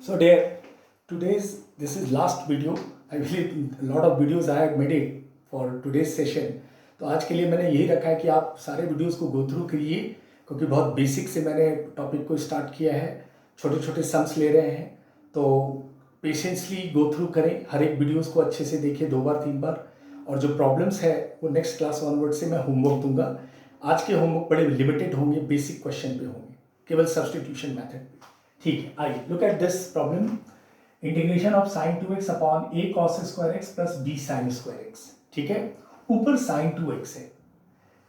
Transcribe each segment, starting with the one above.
So there, today's this is last video. I believe a lot of videos I have made it for today's session. तो आज के लिए मैंने यही रखा है कि आप सारे वीडियोस को गो थ्रू करिए, क्योंकि बहुत बेसिक से मैंने टॉपिक को स्टार्ट किया है. छोटे छोटे सम्स ले रहे हैं, तो पेशेंसली गो थ्रू करें. हर एक वीडियोस को अच्छे से देखिए 2 बार 3 बार. और जो प्रॉब्लम्स है वो नेक्स्ट क्लास ऑनवर्ड से मैं होमवर्क दूंगा. आज के होमवर्क बड़े लिमिटेड होंगे, बेसिक क्वेश्चन पे होंगे, केवल सब्सटीट्यूशन मेथड पे. ठीक है, आइए look at this problem. Integration of sine 2x upon a cos square x plus b sine square x. ठीक है, ऊपर साइन 2x है,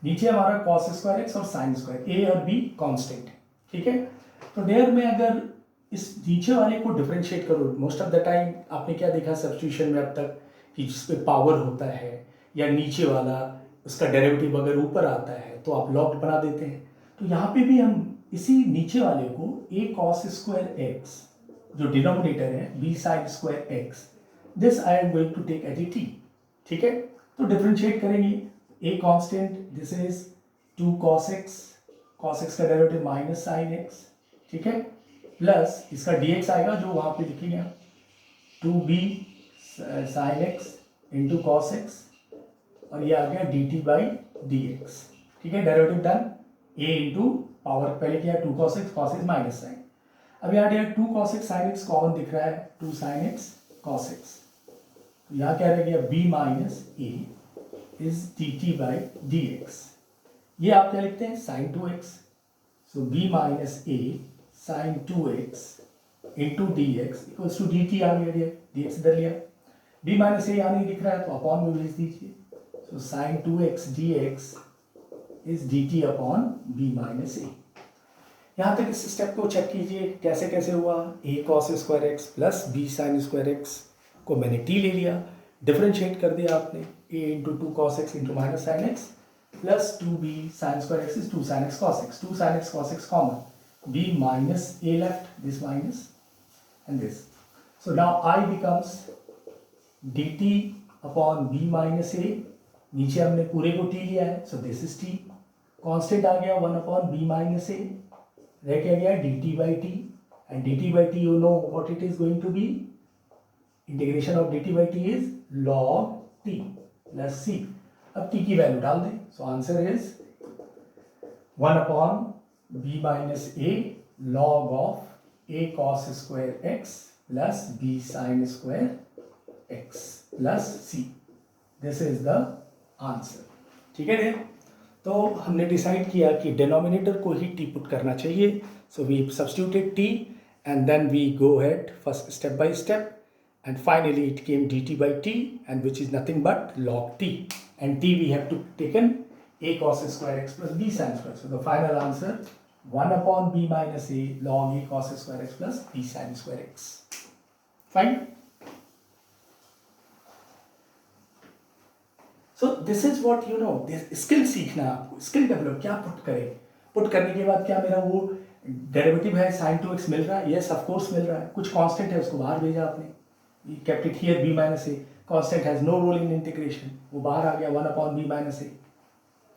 नीचे हमारा cos स्क्वायर एक्स और साइन स्क्वायर, a और b कांस्टेंट है. ठीक है, तो डेयर में अगर इस नीचे वाले को डिफरेंशिएट करो, मोस्ट ऑफ द टाइम आपने क्या देखा सब्स्टिट्यूशन में अब तक कि जिसपे पावर होता है या नीचे वाला उसका डेरिवेटिव अगर ऊपर आता है तो आप लॉग बना देते हैं. तो यहाँ पे भी हम इसी नीचे वाले को a cos स्क्वायर एक्स जो डिनोमिनेटर है b sine square X, this I am going to take as a t. ठीक है, तो डिफरेंशिएट करेंगे. a constant, this is 2 cos x का डेरिवेटिव माइनस साइन x. ठीक है, प्लस इसका dx आएगा जो वहां पे लिखेंगे आप 2b sine x into cos X, और ये आ गया dt बाई dx. ठीक है, derivative done. a into power पहले किया 2 cos x माइनस साइन. अब यहाँ there 2 cos x sin x common दिख रहा है, 2 sin x cos x. तो यहाँ क्या रह गया b minus a is dt by dx. ये आप क्या लिखते हैं sin 2x. सो b minus a sin 2x into dx equals to dt आ गया डेयर, dx इधर लिया. b माइनस a यहाँ नहीं दिख रहा है तो अपॉन में भेज दीजिए. सो sin 2x dx is dt upon b minus a. यहाँ तक इस स्टेप को चेक कीजिए कैसे कैसे हुआ. a cos square x plus b sine square x को मैंने t ले लिया, डिफरेंशिएट कर दिया आपने. a into 2 cos x into minus sine x plus 2b sine square x is 2 sine x cos x. 2 sine x cos x common, b minus a left, this minus and this. So now i becomes dt upon b minus a. नीचे हमने पूरे को t लिया है, so this is t. Constant आ गया 1 upon b minus a. रह क्या गया dt by t, and dt by t you know what it is going to be. Integration of dt by t is log t plus c. अब t की value डाल दें. So answer is 1 upon b minus a log of a cos square x plus b sine square x plus c. This is the answer. ठीक है, तो हमने decide किया कि डिनोमिनेटर को ही t पुट करना चाहिए. So we substituted t and then we go ahead first step by step and finally it came dt by t and which is nothing but log t, and t we have to taken a cos square x plus b sin square. So the final answer 1 upon b minus a log a cos square x plus b sin square x. Fine. So this is what you know, skill सीखना है आपको, skill develop. क्या put करें, put करने के बाद क्या मेरा वो डेरिवेटिव है साइन 2x मिल रहा है, यस ऑफ कोर्स मिल रहा है. कुछ कांस्टेंट है उसको बाहर भेजा आपने, kept it here b minus a. Constant has no role in integration, वो बाहर आ गया 1 upon b minus a.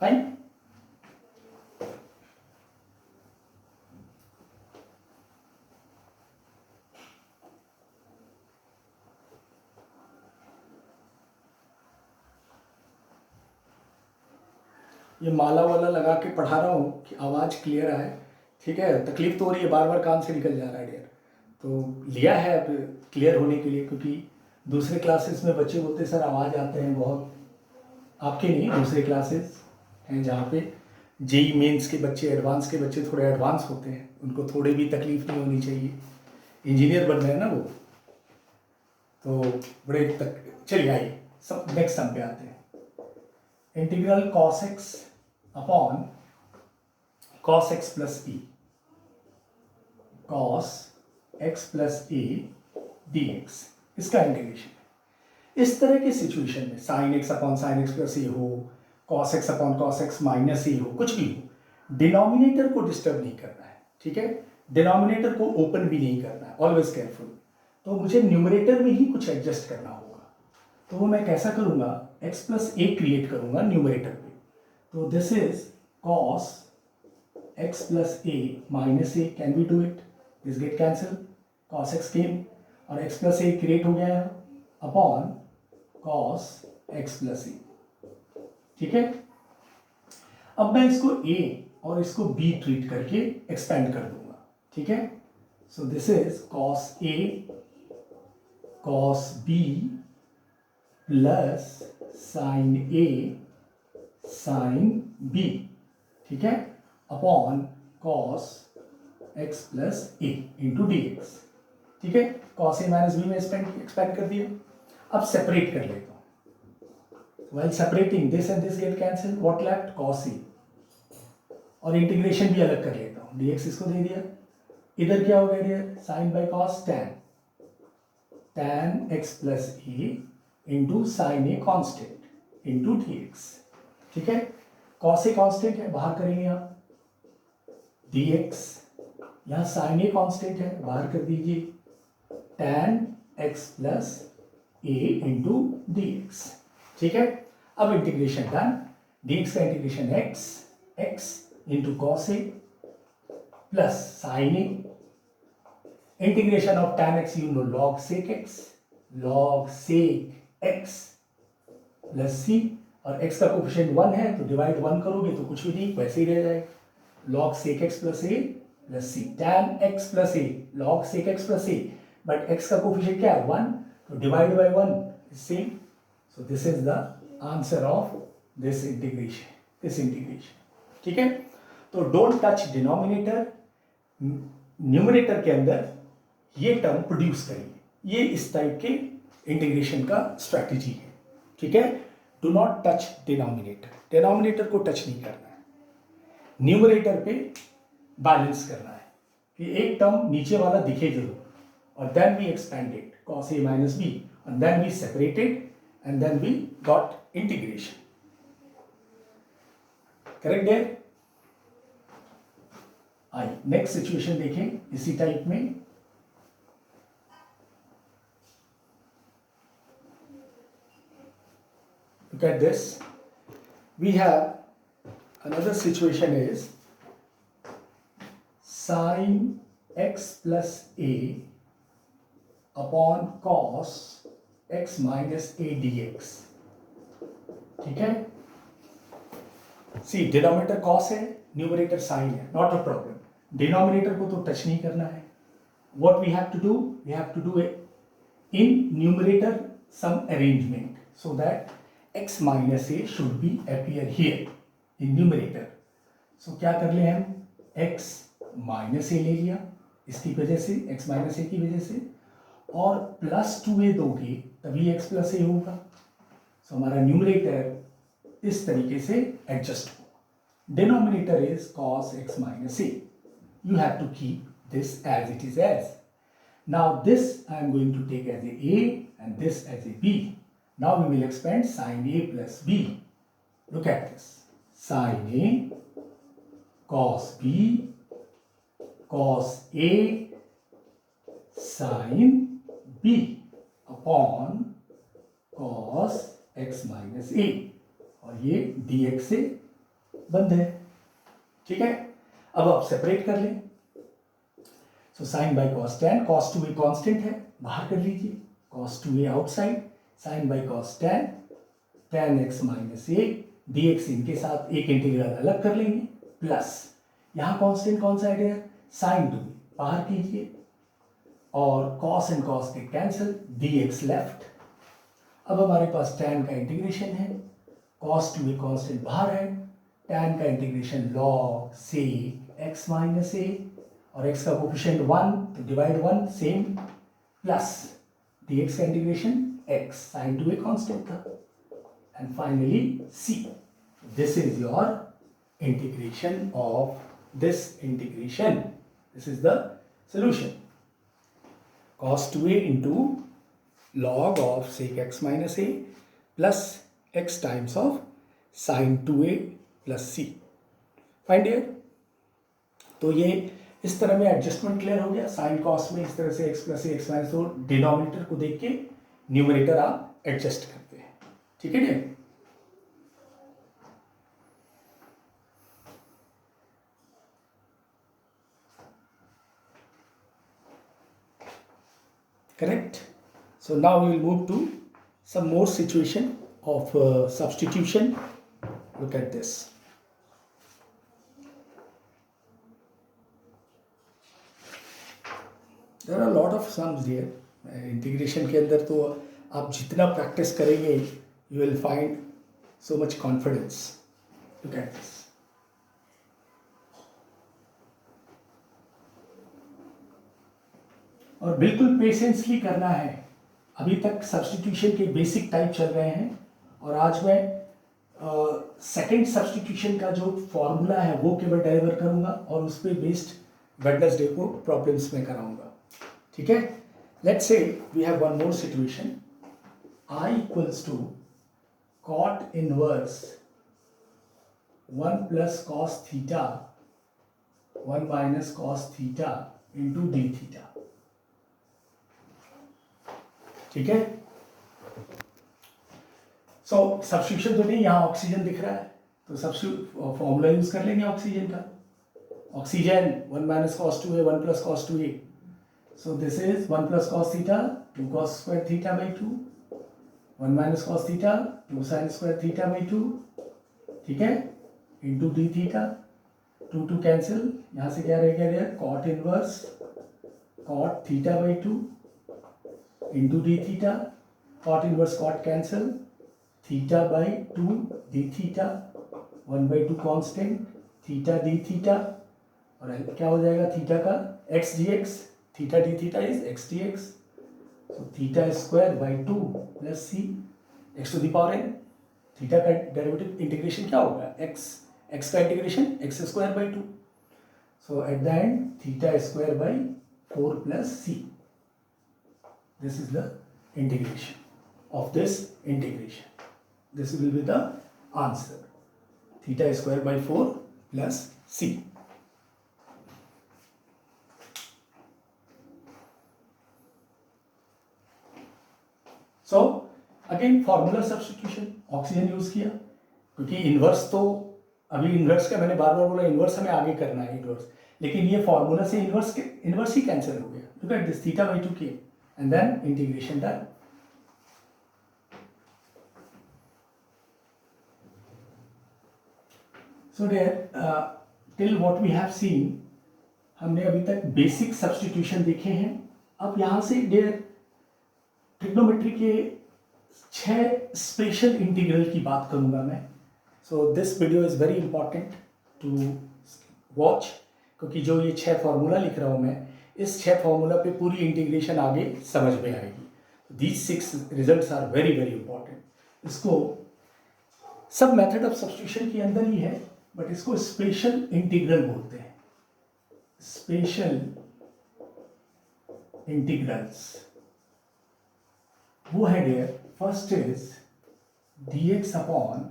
Fine. ये माला वाला लगा के पढ़ा रहा हूँ कि आवाज़ क्लियर आए. ठीक है, तकलीफ तो हो रही है, बार बार कान से निकल जा रहा है डेयर. तो लिया है अब क्लियर होने के लिए, क्योंकि दूसरे क्लासेस में बच्चे बोलते हैं सर आवाज़ आते हैं बहुत. आपके नहीं, दूसरे क्लासेस हैं जहाँ पे जेई मेंस के बच्चे, एडवांस के बच्चे थोड़े एडवांस होते हैं, उनको थोड़ी भी तकलीफ नहीं होनी चाहिए. इंजीनियर बन रहे हैं ना वो, तो बड़े चलिए आइए सब नेक्स्ट सम पे आते हैं. Integral cos x upon cos x plus e, cos x plus a dx, इसका इंटीग्रेशन. इस तरह की सिचुएशन में sin x upon sin x plus a हो, cos x upon cos x minus a हो, कुछ भी हो, डिनोमिनेटर को डिस्टर्ब नहीं करना है. ठीक है, डिनोमिनेटर को ओपन भी नहीं करना है, ऑलवेज केयरफुल. तो मुझे न्यूमरेटर में ही कुछ एडजस्ट करना होगा. तो वो मैं कैसा करूँगा, x प्लस a क्रिएट करूँगा न्यूमरेटर पे. तो this is cos x plus a minus a, can we do it? This get cancelled. Cos x came और एक्स प्लस ए क्रिएट हो गया है upon cos x plus a. ठीक है, अब मैं इसको ए और इसको बी ट्रीट करके एक्सपेंड कर दूंगा। ठीक है, so this is cos a cos b plus sine a sine b. ठीक है, अपॉन कॉस एक्स प्लस ए इंटू डी एक्स। ठीक है, कॉस ए माइनस बी में एक्सपेंड कर दिया। अब सेपरेट कर लेता हूं। While separating this and this get cancel, what left cos a, और इंटीग्रेशन भी अलग कर लेता हूं। dx इसको दे दिया, इधर क्या हो गया dear, sine by cos tan x plus A into sine A constant into dx। ठीक है, कॉस ए कॉन्स्टेंट है, बाहर करेंगे आप, dx यहां साइन ए कॉन्स्टेंट है, बाहर कर दीजिए, tan x प्लस ए इंटू dx। ठीक है, अब इंटीग्रेशन डन, dx का integration x into cos A plus sine A, integration of tan x you know log sec x plus c, और x का कोफिशिएंट 1 है तो डिवाइड 1 करोगे तो कुछ भी नहीं, वैसे ही रह जाएगा, log sec x plus a plus c, tan x plus a log sec x plus a, but x का कोफिशिएंट क्या है 1, तो divide by 1 is same. So this is the answer of this integration. ठीक है, तो don't touch denominator, numerator के अंदर ये टर्म प्रोड्यूस करेंगे, ये इस टाइप के इंटीग्रेशन का स्ट्रैटेजी है। ठीक है, डू नॉट टच डिनोमिनेटर को टच नहीं करना है, न्यूमरेटर पे बैलेंस करना है कि एक टर्म नीचे वाला दिखे जरूर, और then we expanded cos a minus b, and then we separated and then we got integration. Correct है। आइए नेक्स्ट सिचुएशन देखें इसी टाइप में। Look at this. We have another situation is sin x plus a upon cos x minus a dx. ठीक है, see denominator cos है, numerator sine है, not a problem, denominator को तो टच नहीं करना है। What we have to do, we have to do in numerator some arrangement so that x minus a should be appear here in numerator. So क्या कर ले हम, x माइनस ए ले लिया इसकी वजह से, x माइनस ए की वजह से, और प्लस 2a दोगे तभी x प्लस ए होगा। सो हमारा न्यूमरेटर इस तरीके से एडजस्ट हो। Denominator is cos x minus a. You have to keep this as it is as. Now this I am going to take as a and this as a b. Now we will expand sin a plus b. Look at this. Sin a cos b cos a sin b upon cos x minus a, और ये dx से बंद है। ठीक है, अब आप separate कर लें। So sine by cos tan, cos 2a constant है, बाहर कर लीजिए, cos 2a outside, sine by cos tan x minus a dx, इनके साथ एक इंटीग्रल अलग कर लेंगे, प्लस यहाँ कांस्टेंट कौन सा है, साइन 2a बाहर कीजिए, और cos एंड cos के कैंसिल, dx लेफ्ट। अब हमारे पास tan का इंटीग्रेशन है, cos 2a कांस्टेंट बाहर है, tan का integration log sec x minus a, और x का कोफिशिएंट 1 तो डिवाइड 1 सेम, प्लस dx का integration x sin 2a constant था, and finally c। This is your integration of this integration, this is the solution. cos 2a into log of sec x minus a plus x times of sin 2a plus c. Find here. तो ये इस तरह में adjustment clear हो गया, sine cos में इस तरह से x प्लस एक्स माइनस, तो डिनोमिनेटर को देख के न्यूमरेटर आप एडजस्ट करते हैं। ठीक है जी। correct? So now we will move to some more situation of substitution. Look at this. There are a lot of sums here. Integration के अंदर तो आप जितना प्रैक्टिस करेंगे you will find so much confidence. Look at this. और बिल्कुल patiently करना है. अभी तक सब्स्टिट्यूशन के बेसिक टाइप चल रहे हैं और आज मैं सेकंड सब्स्टिट्यूशन का जो फॉर्मूला है वो केवल डिलीवर करूंगा और उस पर बेस्ड वेडनेसडे को प्रॉब्लम्स में कराऊंगा. ठीक है. Let's say we have one more situation. I equals to cot inverse 1 plus cos theta 1 minus cos theta into D theta. ठीक है. सो सब्स्टिट्यूशन तो नहीं, यहाँ ऑक्सीजन दिख रहा है तो सब्स्टिट्यूट फॉर्मूला यूज कर लेंगे ऑक्सीजन का. ऑक्सीजन 1 माइनस कॉस 2 है 1 प्लस कॉस 2 है. So this is 1 plus cos theta 2 cos square theta by 2 1 minus cos theta 2 sin square theta by 2. ठीक है. Into D theta 2 cancel. यहाँ से क्या रह गया cot inverse cot theta by 2 into D theta. Cot inverse cot cancel. Theta by 2 D theta 1/2 constant theta D theta. और क्या हो जाएगा थीटा का X D X. Theta D theta is X D X. So theta square by 2 plus C X to the power N. Theta का derivative integration क्या होगा X का integration X square by 2. So at the end theta square by 4 plus C. This is the integration of this integration. This will be the answer. Theta square by 4 plus C. So again formula substitution oxygen use किया क्योंकि inverse तो अभी inverse का मैंने बार बार बोला inverse हमें आगे करना है इन्वर्स. लेकिन ये फॉर्मूला से इन्वर्स ही कैंसिल हो गया. Look at this theta by 2 के and then integration done. So there till what we have seen हमने अभी तक बेसिक सब्स्टिट्यूशन देखे हैं. अब यहाँ से देयर ट्रिग्नोमेट्री के 6 स्पेशल इंटीग्रल की बात करूंगा मैं. So this video is very important to watch क्योंकि जो ये 6 फॉर्मूला लिख रहा हूं मैं इस 6 फॉर्मूला पे पूरी इंटीग्रेशन आगे समझ में आएगी. These 6 results are very very important. इसको सब मेथड ऑफ सब्स्टिट्यूशन के अंदर ही है बट इसको स्पेशल इंटीग्रल बोलते हैं. स्पेशल इंटीग्रल्स वो है dear. First is dx upon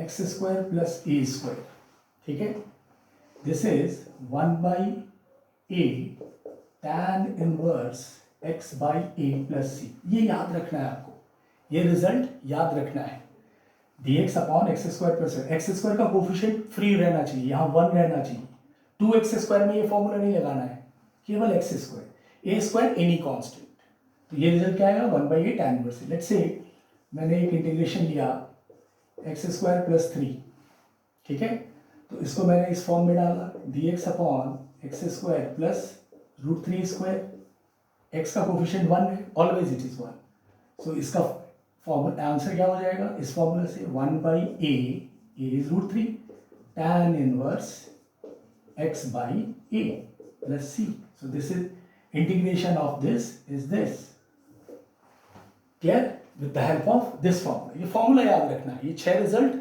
x square plus a square. ठीक है. This is 1/a tan inverse x by a plus c. ये याद रखना है आपको. ये रिजल्ट याद रखना है. dx upon x square plus x square का कोफिशिएंट फ्री रहना चाहिए. यहाँ 1 रहना चाहिए. 2x स्क्वायर में ये फॉर्मूला नहीं लगाना है केवल x square. A square any constant. तो ये रिजल्ट क्या आएगा 1/a tan inverse. Let's say मैंने एक इंटीग्रेशन लिया एक्स स्क्वायर प्लस 3. ठीक है. तो इसको मैंने इस फॉर्म में डाला dx upon x square plus √3 square. X का कोफिशिएंट 1 है ऑलवेज इट इज 1. सो इसका फॉर्मूला आंसर क्या हो जाएगा इस फॉर्मूला से 1/a is √3 tan inverse x by a plus c. So this is integration of this is this. Clear. With the help of this formula. ये formula याद रखना है. ये 6 रिजल्ट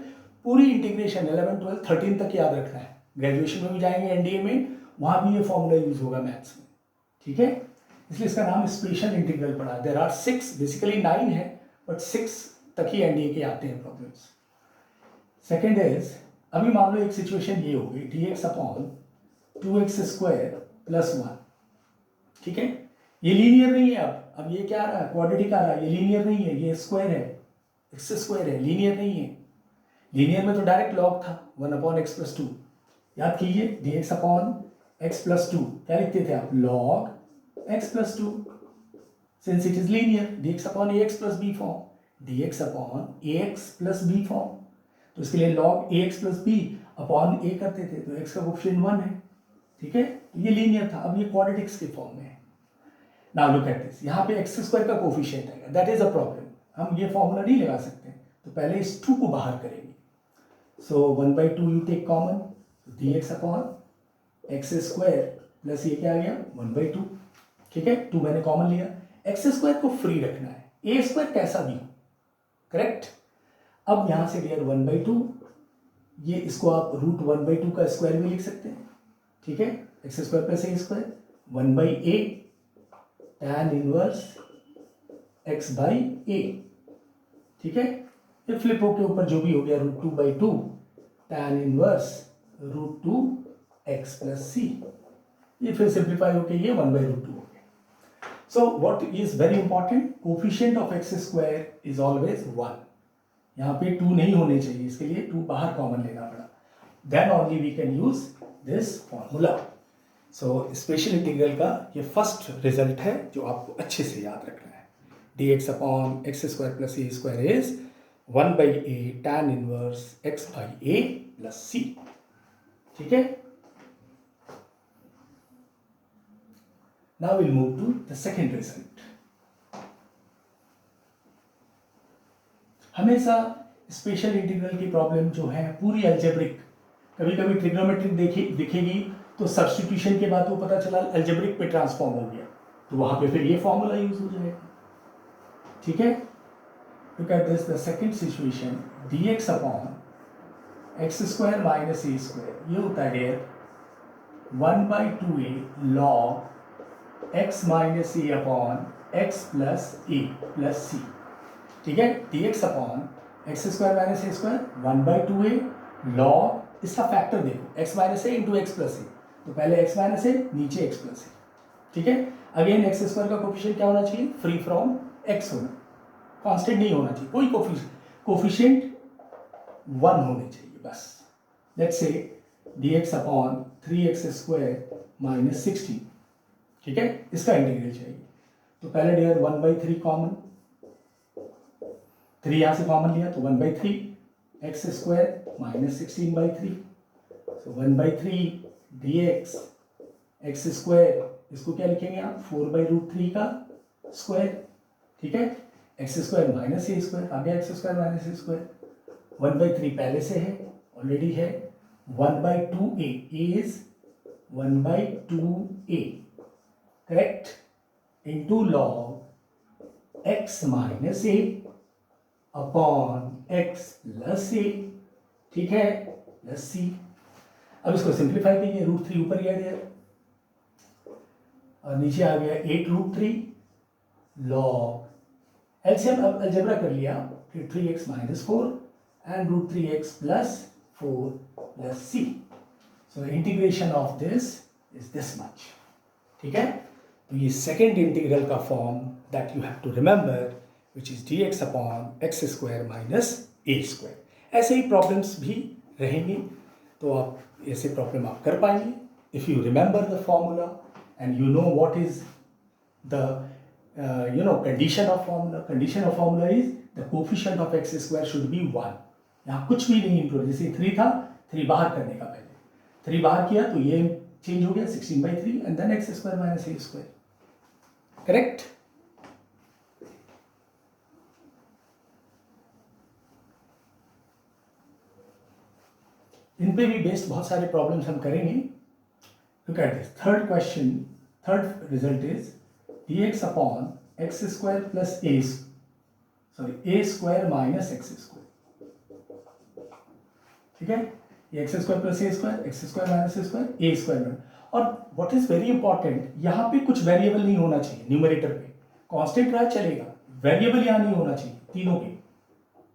पूरी इंटीग्रेशन 11 12 13 तक याद रखना है. ग्रेजुएशन में भी जाएंगे एनडीए में वहां भी ये फॉर्मूला यूज होगा मैथ्स में. ठीक है. इसलिए इसका नाम स्पेशल इंटीग्रल पड़ा है. देयर आर 6 बेसिकली 9 है बट 6 तक ही एनडीए के आते हैं प्रॉब्लम्स. सेकेंड इज अभी मान लो एक सिचुएशन ये हो गई dx upon 2x square plus 1. ठीक है. ये लीनियर नहीं है. अब ये क्या आ रहा है क्वाड्रेटिक आ रहा है. ये लीनियर नहीं है. ये स्क्वायर है एक्स स्क्वायर है लीनियर नहीं है. लीनियर में तो डायरेक्ट लॉग था 1 अपॉन एक्स प्लस 2. याद कीजिए dx अपॉन एक्स प्लस 2 क्या लिखते थे आप log X plus 2. Since it is linear, dx upon ax plus B form, dx upon ax plus B form. तो इसके लिए log ax plus B upon a करते थे, तो x का कोफिशिएंट 1 है, ठीक है, तो ये लीनियर था। अब ये क्वाड्रेटिक्स के फॉर्म में है। नाउ लुक एट दिस, यहाँ पे x स्क्वायर का कोफिशिएंट आएगा, दैट इज अ प्रॉब्लम। हम ये फॉर्मूला नहीं लगा सकते, तो पहले इस 2 को बाहर करेंगे। So 1/2 you take common, dx upon x square plus ये क्या आ गया 1/2, ठीक है, 2 मैंने कॉमन लिया। एक्स स्क्वायर को फ्री रखना है, ए स्क्वायर कैसा भी हो, करेक्ट। अब यहां से डियर 1/2, ये इसको आप √1/2 का स्क्वायर भी लिख सकते हैं, ठीक है, x square plus a square 1/a tan inverse x by a, ठीक है। ये फ्लिप होके ऊपर जो भी हो गया √2/2 tan inverse √2x plus c, ये फिर सिंप्लीफाई होके ये 1/√2 हो गया। So what is very important, coefficient of x square is always 1। यहाँ पे 2 नहीं होने चाहिए, इसके लिए 2 बाहर कॉमन लेना पड़ा, then only we can use this formula. So special integral का ये फर्स्ट रिजल्ट है जो आपको अच्छे से याद रखना है। dx upon x square plus a square is 1/a tan inverse x by a plus c, ठीक है। Now we'll move to the second result. हमेशा स्पेशल इंटीग्रल की प्रॉब्लम जो है पूरी अलजेब्रिक, कभी कभी ट्रिग्नोमेट्रिक दिखेगी तो सब्स्टिट्यूशन के बाद वो पता चला अलजेब्रिक पे ट्रांसफॉर्म हो गया, तो वहां पे फिर ये फॉर्मूला यूज हो जाएगा, ठीक है। Look at this, the second situation, dx upon x square minus a square, ये होता है dear 1/2a log x minus a upon x plus a plus c, ठीक है। dx upon x square minus a square 1/2a log, इसका factor देखो x minus a into x plus a, तो पहले x minus ए नीचे x plus a, ठीक है। Again x square का कोफिशिएंट क्या होना चाहिए, फ्री फ्रॉम x होना, कांस्टेंट नहीं होना चाहिए, कोई कोफिशिएंट 1 होने चाहिए बस। Let's say dx upon 3x square minus 16, ठीक है, इसका इंटीग्रल चाहिए। तो पहले डियर 1/3 कॉमन, 3 यहाँ से कॉमन लिया तो 1/3 x square minus 16/3, so 1/3 dx x square, इसको क्या लिखेंगे आप 4/√3 का स्क्वायर, ठीक है, x square minus a square, आ गया x square minus a square, 1/3 पहले से है, ऑलरेडी है, 1/2a is 1/2a, correct, into log x minus a upon x plus a, ठीक है, प्लस सी। अब इसको सिंप्लीफाई कीजिए, √3 ऊपर गया दिया और नीचे आ गया 8√3 लॉग एलसीएम, अब अलजेब्रा कर लिया, फिर 3x minus 4 and √3x plus 4 plus C. So integration of this is this much, ठीक है। तो ये सेकेंड इंटीग्रल का form that you have to remember, which is dx upon x square minus a square. ऐसे ही problems भी रहेंगे, तो आप ऐसे प्रॉब्लम आप कर पाएंगे if you remember the formula and you know what is the condition of formula. Condition of formula is the coefficient of x square should be 1। यहाँ कुछ भी नहीं इंक्लूड, जैसे 3 था, 3 बाहर करने का, पहले 3 बाहर किया तो ये चेंज हो गया 16/3 and then x square minus a square, correct. इन पे भी बेस्ड बहुत सारे प्रॉब्लम्स हम करेंगे। Look at this third question, third result is dx upon x square plus a square minus x square, ठीक है, ये x square plus a square, x square minus a square, a square. और what is very important, यहाँ पे कुछ variable नहीं होना चाहिए न्यूमरेटर पे, कांस्टेंट रहा चलेगा, वेरिएबल यहाँ नहीं होना चाहिए तीनों के,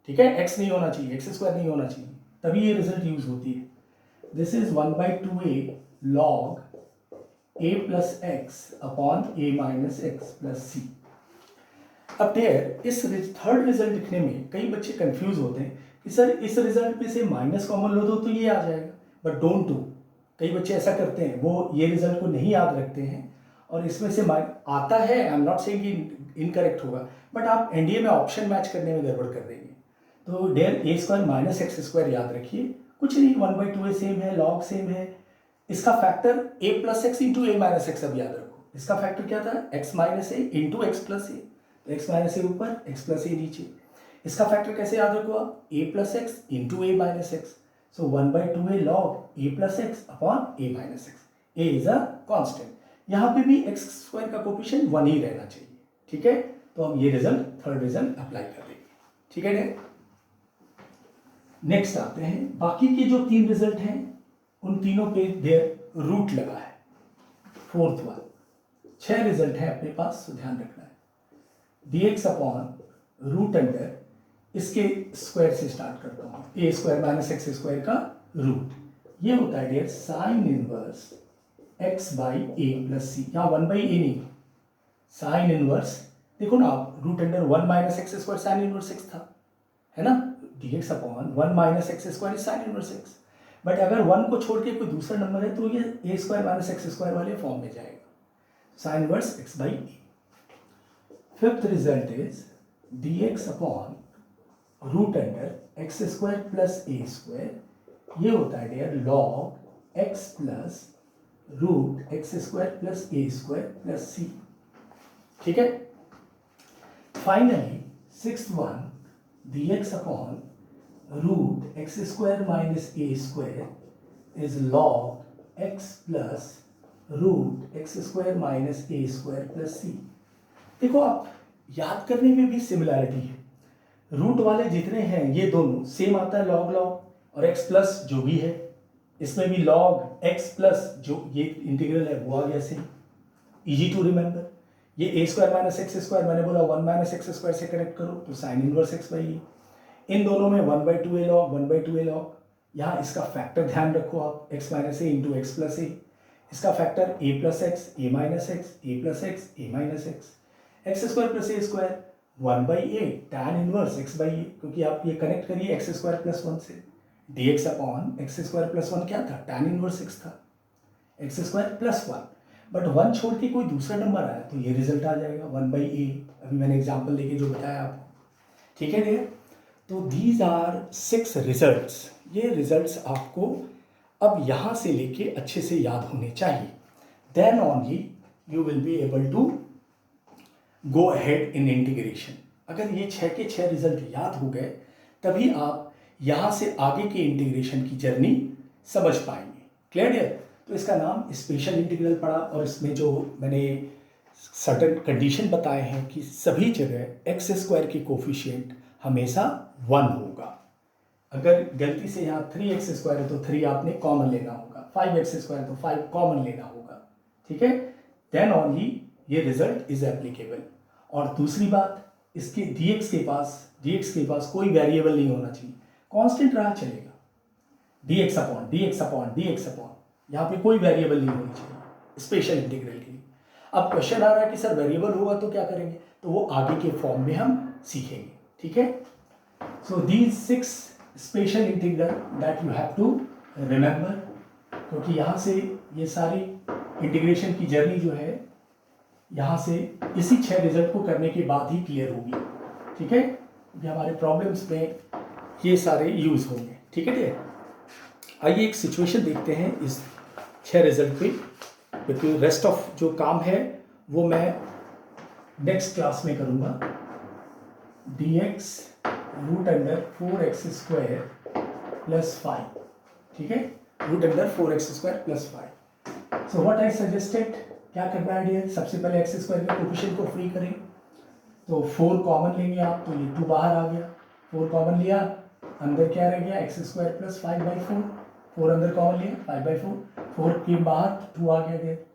ठीक है, एक्स नहीं होना चाहिए, एक्स स्क्वायर नहीं होना चाहिए, तभी ये रिजल्ट यूज होती है। This is 1/2a log a plus x upon a minus x plus c. अब देयर इस थर्ड रिजल्ट लिखने में कई बच्चे कंफ्यूज होते हैं कि सर इस रिजल्ट में से माइनस कॉमन लो दो तो ये आ जाएगा, बट डोंट डू। कई बच्चे ऐसा करते हैं, वो ये रिजल्ट को नहीं याद रखते हैं और इसमें से आता है, आई एम नॉट सेइंग कि इनकरेक्ट होगा, बट आप एनडीए में ऑप्शन मैच करने में गड़बड़ कर देंगे। तो डेयर ए स्क्वायर माइनस एक्स स्क्वायर याद रखिए, कुछ नहीं, 1/2 सेम है, लॉग सेम है। इसका factor a plus x into A minus x, अब याद रखो इसका फैक्टर क्या था, x minus a into x plus a, तो एक्स माइनस ए ऊपर, एक्स प्लस ए नीचे। इसका फैक्टर कैसे याद रखो आप, a plus x into A minus x, so 1/2 A log A plus x upon A minus x, A is a constant. यहाँ पे भी एक्स स्क्वायर का कोफिशिएंट 1 ही रहना चाहिए, ठीक है। तो हम ये रिजल्ट, थर्ड रिजल्ट अप्लाई कर देंगे, ठीक है। नेक्स्ट आते हैं, बाकी के जो 3 रिजल्ट हैं उन तीनों पे देयर रूट लगा है, फोर्थ वन। 6 रिजल्ट है अपने पास, तो ध्यान रखना है। dx अपॉन रूट अंडर, इसके स्क्वायर से स्टार्ट करता हूँ, a square minus x square का रूट, ये होता है dear sine inverse x by a plus c. यहाँ 1/a नहीं, साइन इनवर्स, देखो ना आप, root under 1 minus x square sine inverse x था, है ना। dx upon 1 minus x square sine inverse x, but अगर 1 को छोड़ के कोई दूसरा नंबर है तो ये a square minus x square वाले फॉर्म में जाएगा, sine inverse x by a. Fifth result is dx upon root under x square plus a square, ये होता है dear log x plus root x square plus a square plus c, ठीक है। Finally sixth one, dx upon root x square minus a square is log x plus root x square minus a square plus सी। देखो आप, याद करने में भी similarity है, root वाले जितने हैं ये दोनों सेम आता है, लॉग लॉग, और x प्लस जो भी है इसमें भी लॉग x प्लस जो ये इंटीग्रल है वो आ गया सेम, इजी टू रिमेंबर। ये a square minus x square, मैंने बोला 1 माइनस एक्स स्क्वायर से कनेक्ट करो तो sine inverse x by a, इन दोनों में 1/2 ए लॉग 1/2 ए लॉग, यहाँ इसका फैक्टर ध्यान रखो आप, x minus a into x plus a, इसका factor a plus x a minus x a plus x a minus x, x square plus a square 1/a tan inverse x by a, क्योंकि आप ये connect करिए x square plus 1 से, dx upon x square plus 1 क्या था, tan inverse x था, x square plus 1, but 1 छोड़ के कोई दूसरा नंबर आया तो ये रिजल्ट आ जाएगा 1/a, अभी मैंने एग्जाम्पल लेके जो बताया आपको, ठीक है डियर। तो दीज आर 6 रिजल्ट्स, ये रिजल्ट्स आपको अब यहाँ से लेके अच्छे से याद होने चाहिए, then only you will be able to go ahead in integration. अगर ये 6 के 6 रिजल्ट याद हो गए तभी आप यहाँ से आगे के इंटीग्रेशन की जर्नी समझ पाएंगे, क्लियर डियर। तो इसका नाम स्पेशल इंटीग्रल पड़ा, और इसमें जो मैंने सर्टेन कंडीशन बताए हैं कि सभी जगह एक्स स्क्वायर की कोफिशिएंट हमेशा 1 होगा। अगर गलती से यहाँ 3x स्क्वायर है तो 3 आपने कॉमन लेना होगा, 5x स्क्वायर है तो 5 कॉमन लेना होगा, ठीक है, देन ओनली ये रिजल्ट इज एप्लीकेबल। और दूसरी बात, इसके dx के पास कोई वेरिएबल नहीं होना चाहिए, कांस्टेंट रहा चलेगा, dx अपॉन यहाँ पे कोई वेरिएबल नहीं होनी चाहिए स्पेशल इंटीग्रल के लिए। अब क्वेश्चन आ रहा है कि सर वेरिएबल होगा तो क्या करेंगे, तो वो आगे के फॉर्म में हम सीखेंगे, ठीक है। So these 6 special integral that you have to remember, क्योंकि यहाँ से ये सारी इंटीग्रेशन की जर्नी जो है यहाँ से इसी 6 रिजल्ट को करने के बाद ही क्लियर होगी, ठीक है, क्योंकि हमारे प्रॉब्लम्स में ये सारे यूज होंगे, ठीक है डियर। आइए एक सिचुएशन देखते हैं इस 6 रिजल्ट पे, क्योंकि रेस्ट ऑफ जो काम है वो मैं नेक्स्ट क्लास में करूँगा। dx root under 4x square plus 5, ठीक है, root under 4x square plus 5। So what I suggested, क्या करना है डियर, सबसे पहले एक्स स्क्वायर के कोफिशिएंट को फ्री करें, तो 4 कॉमन लेंगे आप, तो ये 2 बाहर आ गया, 4 कॉमन लिया, अंदर क्या रह गया, एक्स स्क्वायर प्लस 5/4, 4 अंदर कॉमन लिया 5/4, 4 के बाहर 2 आ गया dear,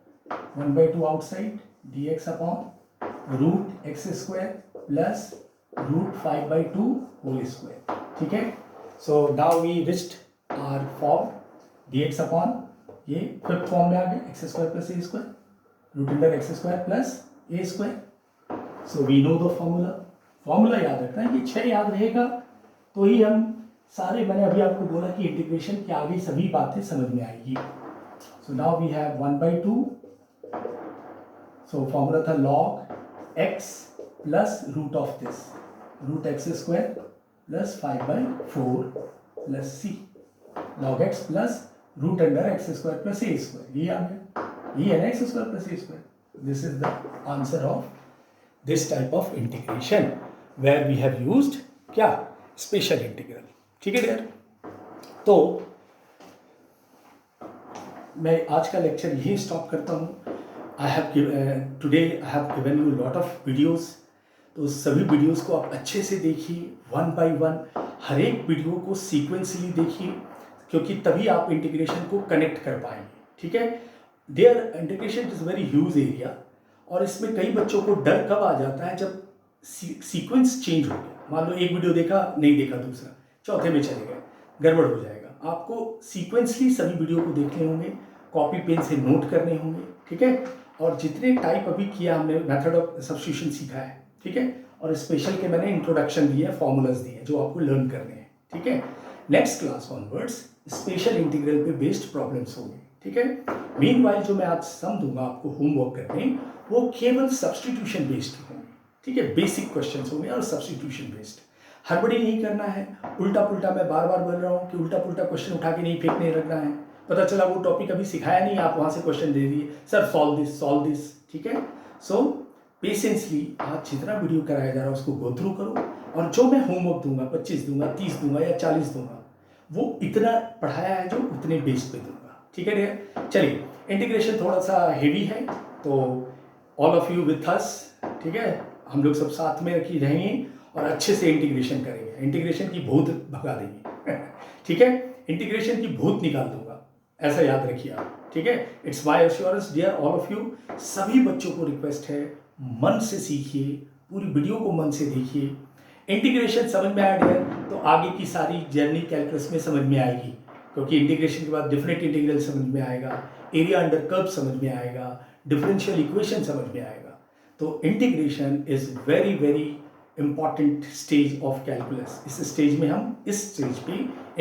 1/2 outside, dx upon root x square plus root 5/2 whole square, ठीक है। So now we reached our form, dx upon ये फिफ्थ फॉर्म में आ गया, x square plus a square, root under x square plus a square. So we know the formula याद रखना है, ये 6 याद रहेगा तो ही हम सारे, मैंने अभी आपको बोला कि इंटीग्रेशन की आगे सभी बातें समझ में आएगी। So now we have 1/2 so formula था log x plus root of this, root x square plus 5/4 plus c, log x plus root under x square plus a square, ये आ गया, ये है ना x square plus a square. This is the answer of this type of integration where we have used क्या, special integral. ठीक है dear. तो मैं आज का लेक्चर यही स्टॉप करता हूँ. I have today I have given you lot of videos. तो सभी वीडियोस को आप अच्छे से देखिए, वन बाय वन हर एक वीडियो को सीक्वेंसली देखिए, क्योंकि तभी आप इंटीग्रेशन को कनेक्ट कर पाएंगे. ठीक है. There integration is very huge area, और इसमें कई बच्चों को डर कब आ जाता है, जब सीक्वेंस चेंज हो गया. मान लो एक वीडियो देखा, नहीं देखा दूसरा, चौथे में चले गए, गड़बड़ हो जाएगा. आपको सीक्वेंसली सभी वीडियो को देखने होंगे, कॉपी पेन से नोट करने होंगे. ठीक है. और जितने टाइप अभी किया हमने, मेथड ऑफ सब्स्टिट्यूशन सीखा है. ठीक है. और स्पेशल के मैंने इंट्रोडक्शन दिए, फॉर्मूलाज दिए जो आपको लर्न करने हैं. ठीक है. Next class onwards special integral पे बेस्ड प्रॉब्लम्स होंगे. ठीक है. मीनवाइल जो मैं आज सम दूंगा आपको होमवर्क करने, वो केवल सब्स्टिट्यूशन बेस्ड होंगे. ठीक है. बेसिक क्वेश्चंस होंगे और सब्स्टिट्यूशन बेस्ड. हड़बड़ी नहीं करना है, उल्टा पुल्टा मैं बार बार बोल रहा हूँ कि उल्टा पुल्टा क्वेश्चन उठा के नहीं फेंकने रखना है. पता चला वो टॉपिक अभी सिखाया नहीं, आप वहाँ से क्वेश्चन दे दिए, सर सॉल्व दिस. ठीक है. सो पेशेंसली आज जितना वीडियो कराया जा रहा है उसको गो थ्रू करो, और जो मैं होमवर्क दूंगा 25 दूंगा, 30 दूंगा या 40 दूंगा, वो इतना पढ़ाया है जो उतने बेस पे दूंगा. ठीक है डियर. चलिए, इंटीग्रेशन थोड़ा सा हेवी है, तो all of you with us. ठीक है. हम लोग सब साथ में रखी रहेंगे और अच्छे से इंटीग्रेशन करेंगे. इंटीग्रेशन की भूत भगा देंगे. ठीक है. इंटीग्रेशन की भूत निकाल दूंगा, ऐसा याद रखिए आप. ठीक है. It's my assurance dear all of you. सभी बच्चों को रिक्वेस्ट है, मन से सीखिए, पूरी वीडियो को मन से देखिए. इंटीग्रेशन समझ में आया डियर, तो आगे की सारी जर्नी कैलकुलस में समझ में आएगी, क्योंकि इंटीग्रेशन के बाद डिफरेंट इंटीग्रल समझ में आएगा, एरिया अंडर कर्व समझ में आएगा, डिफरेंशियल इक्वेशन समझ में आएगा. तो integration is very very important stage of calculus. इस स्टेज में हम इस स्टेज पे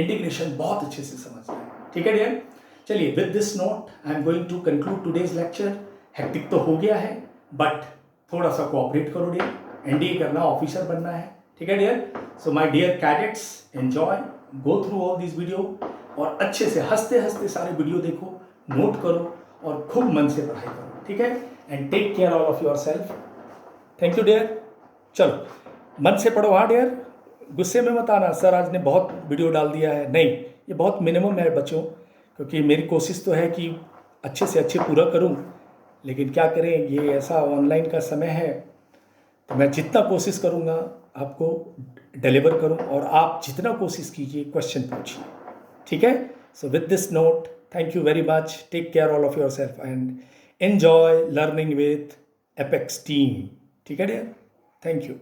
इंटीग्रेशन बहुत अच्छे से समझ रहे हैं. ठीक है डियर. चलिए, with this note I am going to conclude today's lecture. Hectic तो हो गया है, बट थोड़ा सा कोऑपरेट करो डियर. एनडीए करना, ऑफिसर बनना है. ठीक है dear. So my dear cadets, enjoy, go through all this video, और अच्छे से हंसते हंसते सारे वीडियो देखो, नोट करो और खूब मन से पढ़ाई करो. ठीक है. And take care all of your self. Thank you dear. चलो, मन से पढ़ो. हाँ डियर, गुस्से में मत आना, सर आज ने बहुत वीडियो डाल दिया है. नहीं, ये बहुत मिनिमम है बच्चों, क्योंकि मेरी कोशिश तो है कि अच्छे से अच्छे पूरा करूं, लेकिन क्या करें, ये ऐसा ऑनलाइन का समय है, तो मैं जितना कोशिश करूंगा आपको डिलीवर करूं, और आप जितना कोशिश कीजिए क्वेश्चन पूछिए. ठीक है. So with this note, thank you very much. Take care all of yourself and enjoy learning with Apex team. ठीक है dear? Thank you.